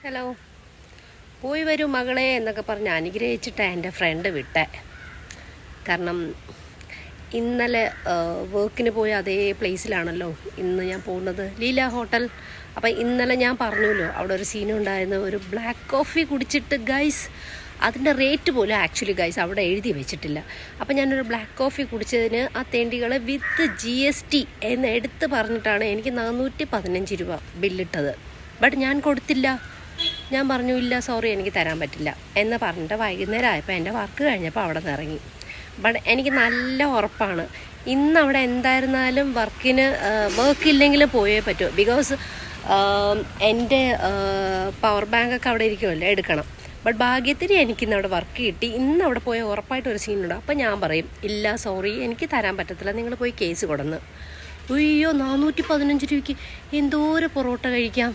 Hello. പോയി വരൂ മകളെ എന്നൊക്കെ പറഞ്ഞ് അനുഗ്രഹിച്ചിട്ടാണ് എൻ്റെ ഫ്രണ്ട് വിട്ടെ. കാരണം ഇന്നലെ വർക്കിന് പോയ അതേ പ്ലേസിലാണല്ലോ ഇന്ന് ഞാൻ പോകുന്നത്, ലീല ഹോട്ടൽ. അപ്പം ഇന്നലെ ഞാൻ പറഞ്ഞല്ലോ അവിടെ ഒരു സീനുണ്ടായിരുന്നു. ഒരു ബ്ലാക്ക് കോഫി കുടിച്ചിട്ട് ഗൈസ്, അതിൻ്റെ റേറ്റ് പോലും ആക്ച്വലി ഗൈസ് അവിടെ എഴുതി വെച്ചിട്ടില്ല. അപ്പം ഞാനൊരു ബ്ലാക്ക് കോഫി കുടിച്ചതിന് ആ തേണ്ടികളെ വിത്ത് GST എന്ന് എടുത്ത് പറഞ്ഞിട്ടാണ് എനിക്ക് 415 രൂപ ബില്ലിട്ടത്. ബട്ട് ഞാൻ കൊടുത്തില്ല. ഞാൻ പറഞ്ഞു ഇല്ല സോറി എനിക്ക് തരാൻ പറ്റില്ല എന്ന് പറഞ്ഞിട്ട് വൈകുന്നേരം ആയപ്പോൾ എൻ്റെ വർക്ക് കഴിഞ്ഞപ്പോൾ അവിടെ നിന്ന് ഇറങ്ങി. ബട്ട് എനിക്ക് നല്ല ഉറപ്പാണ് ഇന്ന് അവിടെ എന്തായിരുന്നാലും വർക്കില്ലെങ്കിലും പോയേ പറ്റൂ. ബിക്കോസ് എൻ്റെ പവർ ബാങ്കൊക്കെ അവിടെ ഇരിക്കുമല്ലോ, എടുക്കണം. ബട്ട് ഭാഗ്യത്തിന് എനിക്കിന്ന് അവിടെ വർക്ക് കിട്ടി. ഇന്ന് അവിടെ പോയ ഉറപ്പായിട്ടൊരു സീനുണ്ട്. അപ്പം ഞാൻ പറയും ഇല്ല സോറി എനിക്ക് തരാൻ പറ്റത്തില്ല, നിങ്ങൾ പോയി കേസ് കൊടുന്ന്. അയ്യോ 415 രൂപയ്ക്ക് എന്തോരം പൊറോട്ട കഴിക്കാം.